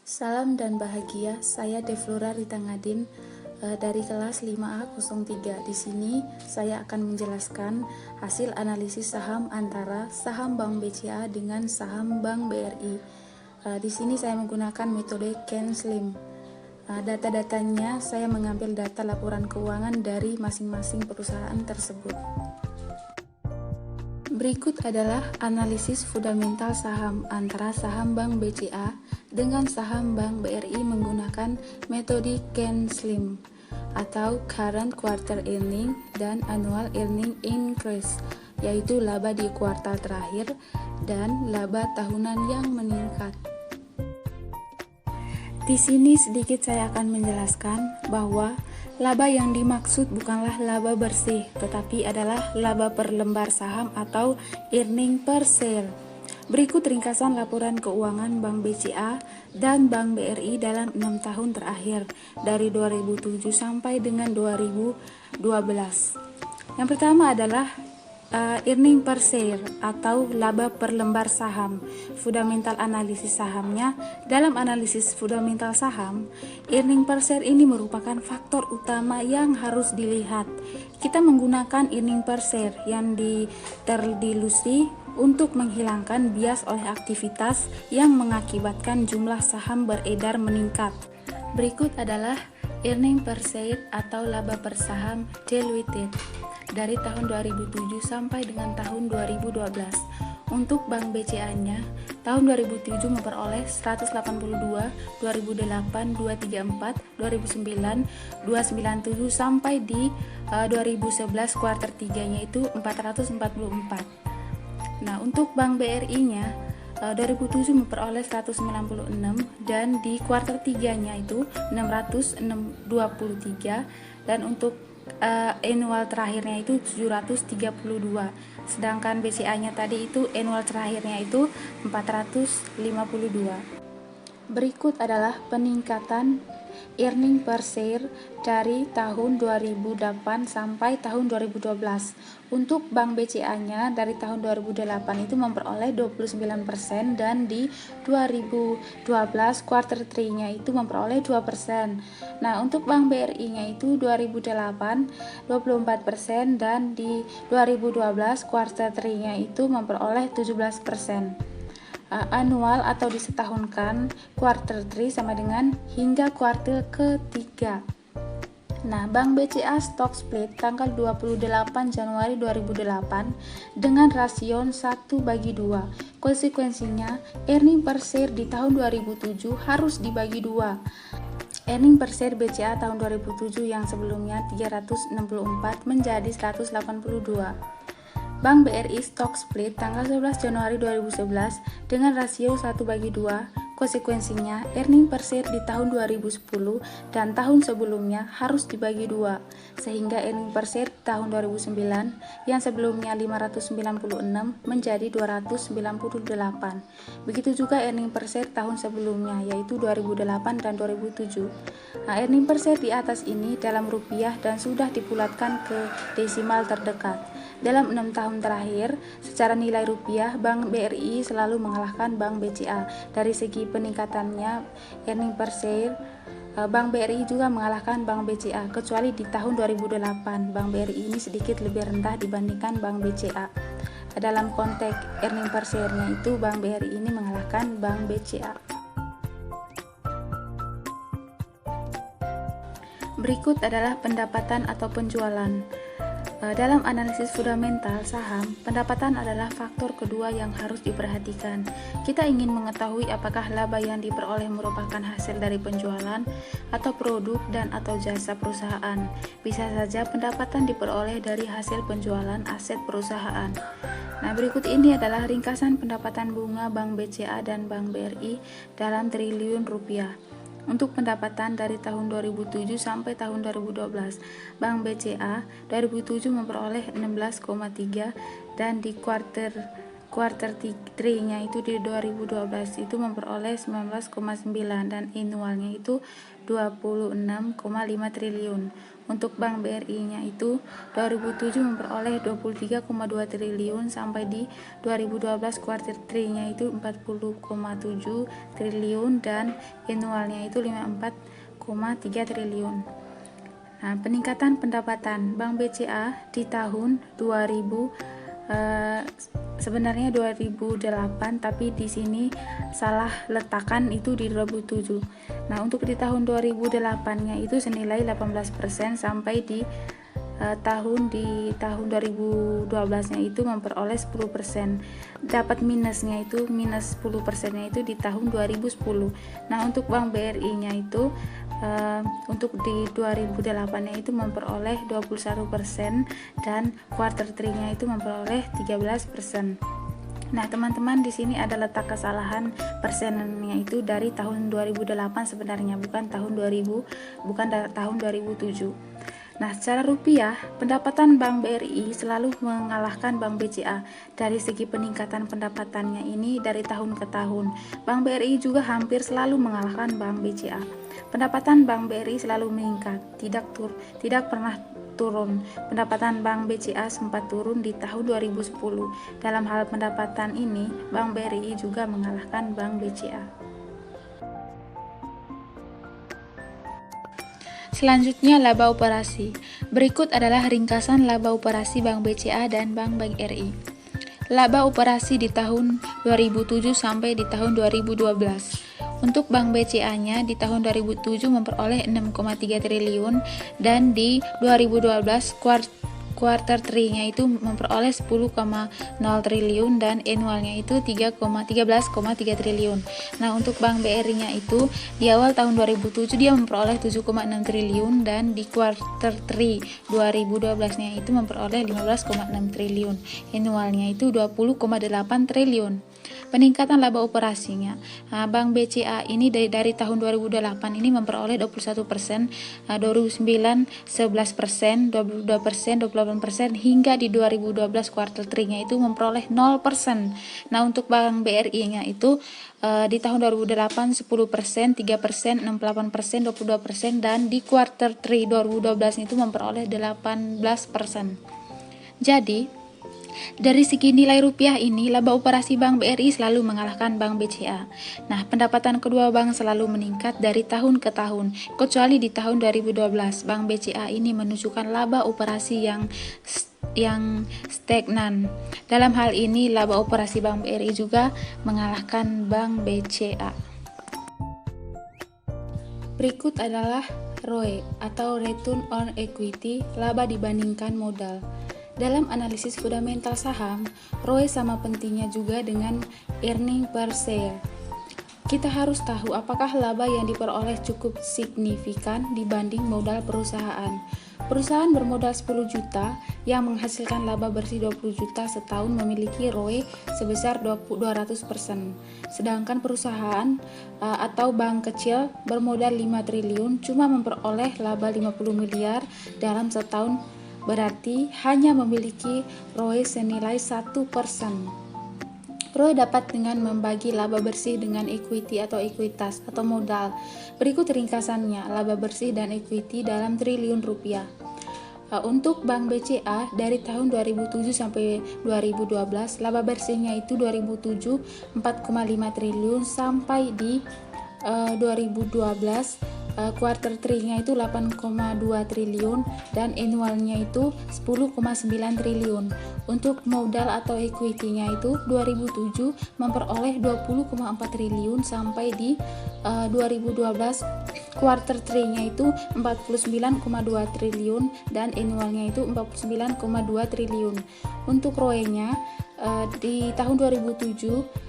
Salam dan bahagia, saya Devlora Rita Ngadin dari kelas 5A03. Di sini saya akan menjelaskan hasil analisis saham antara saham Bank BCA dengan saham Bank BRI. Di sini saya menggunakan metode Ken Slim. Data-datanya saya mengambil data laporan keuangan dari masing-masing perusahaan tersebut. Berikut adalah analisis fundamental saham antara saham Bank BCA dengan saham Bank BRI menggunakan metode Ken Slim atau Current Quarter Earning dan Annual Earning Increase, yaitu laba di kuartal terakhir dan laba tahunan yang meningkat. Di sini sedikit saya akan menjelaskan bahwa laba yang dimaksud bukanlah laba bersih, tetapi adalah laba per lembar saham atau earning per share. Berikut ringkasan laporan keuangan Bank BCA dan Bank BRI dalam 6 tahun terakhir, dari 2007 sampai dengan 2012. Yang pertama adalah earning per share atau laba per lembar saham. Fundamental analisis sahamnya, dalam analisis fundamental saham, earning per share ini merupakan faktor utama yang harus dilihat. Kita menggunakan earning per share yang terdilusi untuk menghilangkan bias oleh aktivitas yang mengakibatkan jumlah saham beredar meningkat. Berikut adalah earning per share atau laba per saham diluted dari tahun 2007 sampai dengan tahun 2012. Untuk Bank BCA-nya, tahun 2007 memperoleh 182, 2008 234, 2009 297 sampai di 2011 kuartal 3-nya itu 444. Nah, untuk Bank BRI-nya 2007 memperoleh 196 dan di kuartal 3-nya itu 623 dan untuk annual terakhirnya itu 732. Sedangkan BCA-nya tadi itu annual terakhirnya itu 452. Berikut adalah peningkatan earning per share dari tahun 2008 sampai tahun 2012. Untuk Bank BCA-nya dari tahun 2008 itu memperoleh 29% dan di 2012 quarter 3-nya itu memperoleh 2%. Nah, untuk Bank BRI-nya itu 2008 24% dan di 2012 quarter 3-nya itu memperoleh 17%. Annual atau disetahunkan quarter 3 sama dengan hingga kuartal ketiga. Nah, Bank BCA stock split tanggal 28 Januari 2008 dengan rasio 1/2. Konsekuensinya, earning per share di tahun 2007 harus dibagi 2. Earning per share BCA tahun 2007 yang sebelumnya 364 menjadi 182. Bank BRI stock split tanggal 11 Januari 2011 dengan rasio 1/2. Konsekuensinya, earning per share di tahun 2010 dan tahun sebelumnya harus dibagi 2, sehingga earning per share tahun 2009 yang sebelumnya 596 menjadi 298. Begitu juga earning per share tahun sebelumnya, yaitu 2008 dan 2007. Nah, earning per share di atas ini dalam rupiah dan sudah dibulatkan ke desimal terdekat. Dalam 6 tahun terakhir, secara nilai rupiah, Bank BRI selalu mengalahkan Bank BCA. Dari segi peningkatannya earning per share, Bank BRI juga mengalahkan Bank BCA, kecuali di tahun 2008. Bank BRI ini sedikit lebih rendah dibandingkan Bank BCA. Dalam konteks earning per share-nya itu, Bank BRI ini mengalahkan Bank BCA. Berikut adalah pendapatan atau penjualan. Dalam analisis fundamental saham, pendapatan adalah faktor kedua yang harus diperhatikan. Kita ingin mengetahui apakah laba yang diperoleh merupakan hasil dari penjualan atau produk dan atau jasa perusahaan. Bisa saja pendapatan diperoleh dari hasil penjualan aset perusahaan. Nah, berikut ini adalah ringkasan pendapatan bunga Bank BCA dan Bank BRI dalam triliun rupiah. Untuk pendapatan dari tahun 2007 sampai tahun 2012, Bank BCA 2007 memperoleh 16,3 dan di kuartal quarter 3-nya itu di 2012 itu memperoleh 19,9 dan annualnya itu 26,5 triliun. Untuk Bank BRI-nya itu 2007 memperoleh 23,2 triliun sampai di 2012 quarter 3-nya itu 40,7 triliun dan annualnya itu 54,3 triliun. Nah, peningkatan pendapatan Bank BCA di tahun 2000 sebenarnya 2008, tapi di sini salah letakan itu di 2007. Nah, untuk di tahun 2008-nya itu senilai 18% sampai di tahun 2012-nya itu memperoleh 10%. Dapat minusnya itu minus 10%-nya itu di tahun 2010. Nah, untuk Bank BRI-nya itu untuk di 2008-nya itu memperoleh 21% dan quarter 3-nya itu memperoleh 13%. Nah, teman-teman, di sini ada letak kesalahan persennya itu dari tahun 2008 sebenarnya, bukan tahun 2007. Nah, secara rupiah, pendapatan Bank BRI selalu mengalahkan Bank BCA. Dari segi peningkatan pendapatannya ini dari tahun ke tahun, Bank BRI juga hampir selalu mengalahkan Bank BCA. Pendapatan Bank BRI selalu meningkat, tidak pernah turun. Pendapatan Bank BCA sempat turun di tahun 2010. Dalam hal pendapatan ini, Bank BRI juga mengalahkan Bank BCA. Selanjutnya, laba operasi. Berikut adalah ringkasan laba operasi Bank BCA dan Bank BRI. Laba operasi di tahun 2007 sampai di tahun 2012. Untuk Bank BCA-nya di tahun 2007 memperoleh 6,3 triliun dan di 2012 quarter 3-nya itu memperoleh 10,0 triliun dan annualnya itu 13,3 triliun. Nah, untuk Bank BRI-nya itu di awal tahun 2007 dia memperoleh 7,6 triliun dan di quarter 3 2012-nya itu memperoleh 15,6 triliun. Annualnya itu 20,8 triliun. Peningkatan laba operasinya, Bank BCA ini dari tahun 2008 ini memperoleh 21%, 2009 11%, 22%, 28% hingga di 2012 kuartal 3-nya itu memperoleh 0%. Nah, untuk Bank BRI-nya itu di tahun 2008 10%, 3%, 68%, 22% dan di kuartal 3 2012 itu memperoleh 18%. Jadi dari segi nilai rupiah ini, laba operasi Bank BRI selalu mengalahkan Bank BCA. Nah, pendapatan kedua bank selalu meningkat dari tahun ke tahun, kecuali di tahun 2012. Bank BCA ini menunjukkan laba operasi yang stagnan. Dalam hal ini, laba operasi Bank BRI juga mengalahkan Bank BCA. Berikut adalah ROE atau Return on Equity, laba dibandingkan modal. Dalam analisis fundamental saham, ROE sama pentingnya juga dengan earning per share. Kita harus tahu apakah laba yang diperoleh cukup signifikan dibanding modal perusahaan. Perusahaan bermodal 10 juta yang menghasilkan laba bersih 20 juta setahun memiliki ROE sebesar 200%. Sedangkan perusahaan atau bank kecil bermodal 5 triliun cuma memperoleh laba 50 miliar dalam setahun, berarti hanya memiliki ROE senilai 1%. ROE dapat dengan membagi laba bersih dengan equity atau ekuitas atau modal. Berikut ringkasannya laba bersih dan equity dalam triliun rupiah. Untuk Bank BCA dari tahun 2007 sampai 2012 laba bersihnya itu 2007 4,5 triliun sampai di 2012 quarter 3-nya itu 8,2 triliun dan annualnya itu 10,9 triliun. Untuk modal atau equity-nya itu 2007 memperoleh 20,4 triliun sampai di 2012 quarter 3-nya itu 49,2 triliun dan annualnya itu 49,2 triliun. Untuk ROE-nya di tahun 2007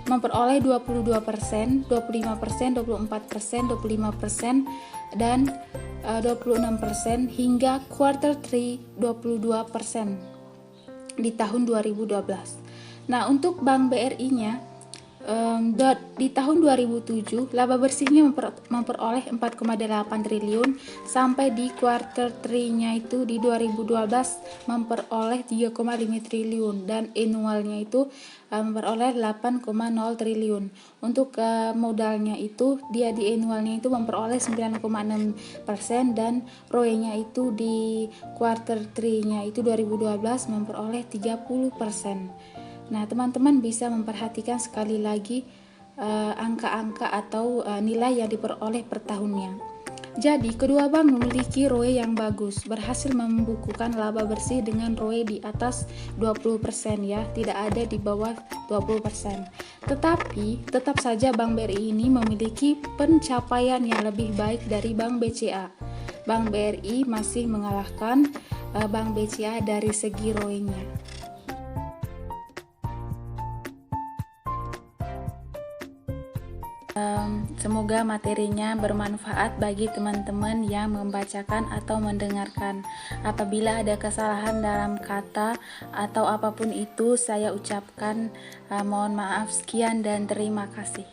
memperoleh 22%, 25%, 24%, 25% dan 26% hingga quarter 3 22% di tahun 2012. Nah, untuk Bank BRI-nya Di tahun 2007 laba bersihnya memperoleh 4,8 triliun, sampai di kuartal 3-nya itu di 2012 memperoleh 3,5 triliun, dan annualnya itu memperoleh 8,0 triliun. Untuk modalnya itu dia di annualnya itu memperoleh 9,6%, dan ROE-nya itu di kuartal 3-nya itu 2012 memperoleh 30%. Nah, teman-teman bisa memperhatikan sekali lagi angka-angka atau nilai yang diperoleh per tahunnya. Jadi, kedua bank memiliki ROE yang bagus, berhasil membukukan laba bersih dengan ROE di atas 20% ya, tidak ada di bawah 20%. Tetapi, tetap saja Bank BRI ini memiliki pencapaian yang lebih baik dari Bank BCA. Bank BRI masih mengalahkan Bank BCA dari segi ROE-nya. Semoga materinya bermanfaat bagi teman-teman yang membacakan atau mendengarkan. Apabila ada kesalahan dalam kata atau apapun itu, saya ucapkan mohon maaf. Sekian dan terima kasih.